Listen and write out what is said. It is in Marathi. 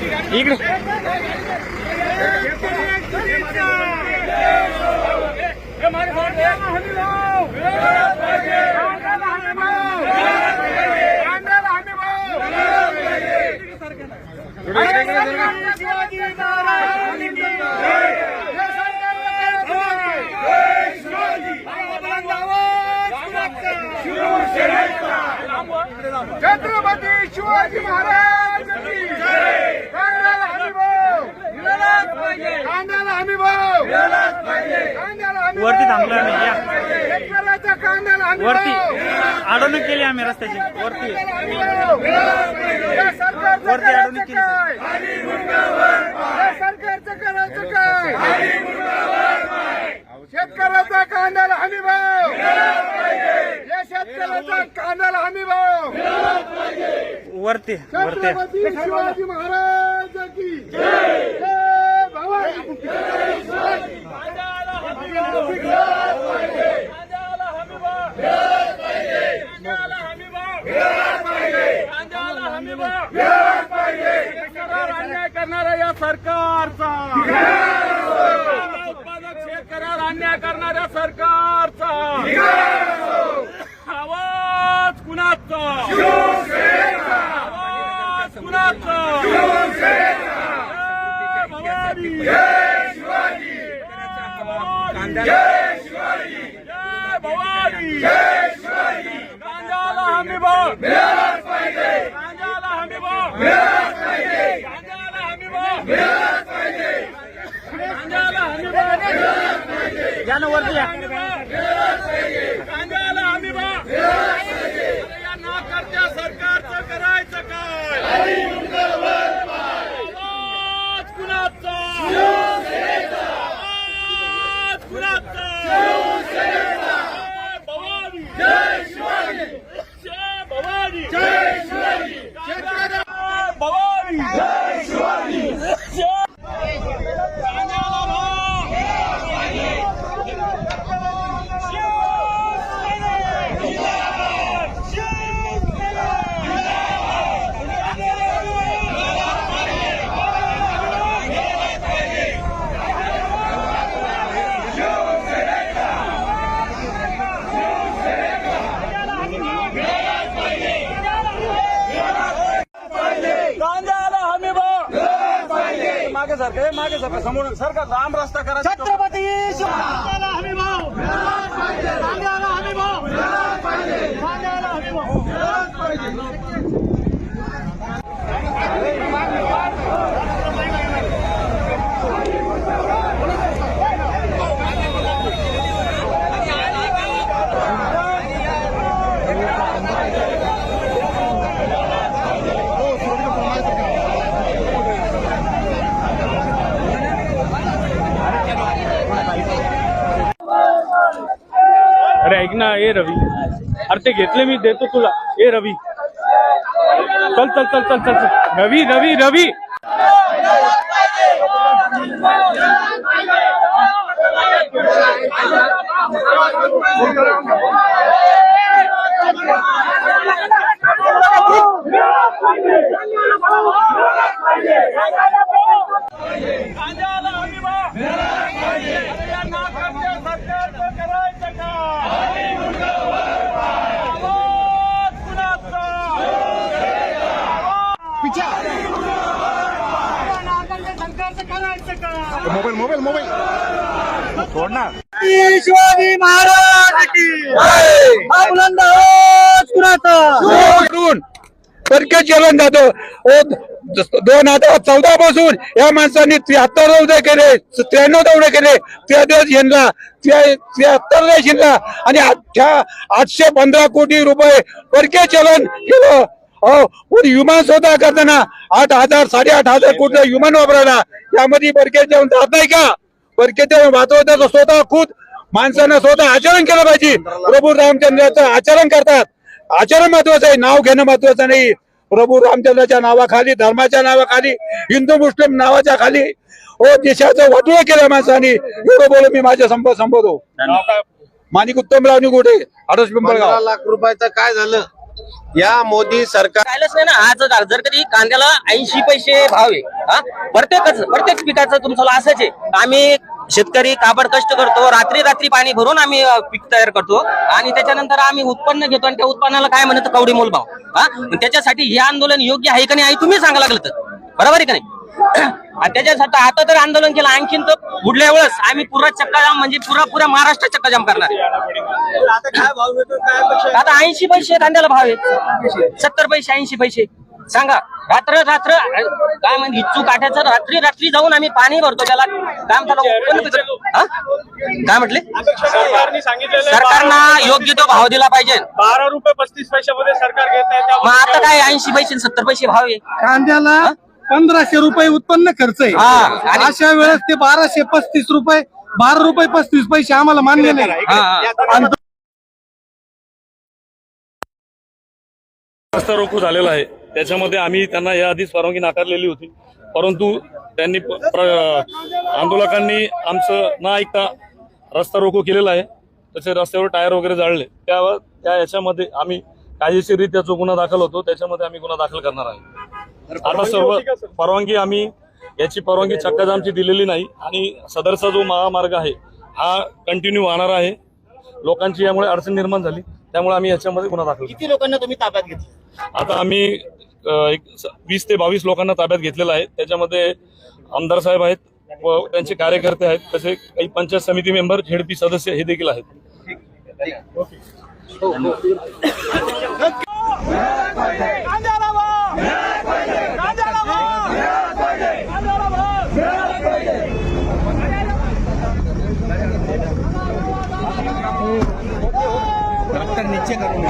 इकडे छत्रपती शिवाजी महाराज की जय. कांद्याला हमी भाव मिळालाच पाहिजे. कांद्याला हमी भाव मिळालाच पाहिजे. कांद्याला हमी वरती थांबलो आम्ही. या शेतकऱ्याच्या कांद्याला हमी वरती भाव अडवणूक केली आम्ही रस्त्याची. वरती मिळालाच पाहिजे. या सरकारचं वरती अडवणूक करायचं केली. काय? या सरकारचं करायचं काय? शेतकऱ्याचा कांद्याला हमी भाव या शेतकऱ्याचा कांद्याला हमी भाव. वरती वरती छत्रपती शिवाजी महाराज की जय. जय भवानी. जय शिवाजी. कांद्याला हमी भाव मिळालाच पाहिजे. कांद्याला हमी भाव मिळालाच पाहिजे. कांद्याला हमी भाव मिळालाच पाहिजे. कांद्याला हमी भाव मिळालाच पाहिजे. शेतकऱ्यावर अन्याय करणाऱ्या या सरकारचा उत्पादक शेतकऱ्यावर अन्याय करणाऱ्या सरकारचा आवाज कुणाचा? आवाज कुणाचा? जय भवानी. जय शिवाजी. जय शिवाजी. जय भवानी. जय शिवाजी. कांद्याला हमी भाव मिळालाच पाहिजे. कांद्याला हमी भाव मिळालाच पाहिजे. कांद्याला हमी भाव मिळालाच पाहिजे. कांद्याला हमी भाव मिळालाच पाहिजे. या ना वरती या. कांद्याला हमी भाव मिळालाच पाहिजे. या नाकारत्या सरकारचं करायचं काय? आवाज कुणाचा? आवाज कुणाचा? जय भवानी. जय शिवाजी. जय भवानी. जय शिवाजी. जय भवानी. जय शिवाजी. कांद्याला भाव मिळालाच पाहिजे. कांद्याला हमी भाव मागे सारखं समोर सरकार लांब रस्ता करा. छत्रपती कांद्याला हमी भाव कांद्याला हमी भाव कांद्याला हमी भाव. अरे ऐक ना ए रवी, अरे ते घेतले मी देतो तुला. ए रवी चल चल चल चल चल चल. रवी रवी रवी कांद्याला हमी भाव या नाकारत्या सरकारचं करायचं काय? आवाज कुणाचा? नाकारत्या सरकारचं करायचं काय? मोबाईल सोड ना. शिवाजी महाराज की जय. बुलंद आवाज कुणाचा? परके चलन जातो 2014 पासून या माणसांनी 73 दौडे केले, 93 दौडे केले. त्या दिवस शिनला 73 शिनला आणि 815 कोटी रुपये परके चलन केलं. विमान स्वतः करताना 8,000 8,500 कोटी विमान वापरायला. यामध्ये परके चलन जात नाही का? परके चलन वाचवतात स्वतः खुद माणसानं स्वतः आचरण केलं पाहिजे. प्रभू रामचंद्राचं आचरण करतात. आचरण महत्वाचं आहे, नाव घेणं महत्वाचं नाही. प्रभू रामचंद्राच्या नावाखाली, धर्माच्या नावाखाली, हिंदू मुस्लिम नावाच्या खाली देशाचं वाटोळं केलं माणसाने. एवढं बोलून मी माझ्या संबोधतो. माणिक उत्तमराव निगुडे, आडस पिंपळगाव. 15 लाख रुपयाचं काय झालं? या मोदी सरकार राहिलंच नाही ना. आज जर कधी कांद्याला 80 पैसे भाव आहे, हा, प्रत्येक पिकाचं तुमचं असंच आहे. आम्ही शेतकरी काबड कष्ट करतो, रात्री पाणी भरून आम्ही पीक तयार करतो आणि त्याच्यानंतर आम्ही उत्पन्न घेतो आणि त्या उत्पन्नाला काय म्हणत कवडी मोल भाव. हा, त्याच्यासाठी हे आंदोलन योग्य आहे का नाही आई तुम्ही सांगा लागलं तर, बरोबर आहे का नाही? आणि त्याच्यासाठी आता तर आंदोलन केलं, आणखीन तर पुढल्या वेळेस आम्ही पुरा चक्काजाम म्हणजे पुरा महाराष्ट्र चक्काजाम करणार. आता 80 पैसे कांद्याला भाव आहे, 70 पैसे 80 पैसे सांगा. रात्र काय म्हणजे इच्छू काठ्याचं रात्री जाऊन आम्ही पाणी भरतो त्याला काम त्याला उत्पन्न देतो. हा? काय म्हटले? सरकारने सांगितलेलं सरकारनं योग्य तो भाव दिला पाहिजे. 12 रुपये 35 पैशामध्ये सरकार घेत आहे. मग आता काय 80 पैसे 70 पैसे भाव आहे. कांद्याला 1500 रुपये उत्पन्न खर्च आहे. हा, आणि- अशा वेळेस ते 1235 रुपये 12 रुपये 35 पैसे आम्हाला मान्य नाही. आणि रस्ता रोको झालेला आहे, त्याच्यामध्ये आम्ही त्यांना याआधीच परवानगी नाकारलेली होती, परंतु त्यांनी आंदोलकांनी आमचं न ऐकता रस्ता रोको केलेला आहे. तसे रस्त्यावर टायर वगैरे जाळले, त्या याच्यामध्ये आम्ही कायदेशीररित्या जो गुन्हा दाखल होतो त्याच्यामध्ये आम्ही गुन्हा दाखल करणार आहे. आता सर्व परवानगी आम्ही याची परवानगी चक्काजामची दिलेली नाही आणि सदरचा जो महामार्ग आहे हा कंटिन्यू वाहणार आहे. लोकांची यामुळे अडचण निर्माण झाली, त्यामुळे आम्ही याच्यामध्ये गुन्हा दाखल केला. किती लोकांना तुम्ही ताब्यात घेतलं? आता आम्ही एक 20 ते 22 लोकांना ताब्यात घेतलेला आहे. त्याच्यामध्ये आमदार साहेब आहेत व त्यांचे कार्यकर्ते आहेत, तसे काही पंचायत समिती मेंबर, झेडपी सदस्य हे देखील आहेत. नीचे करून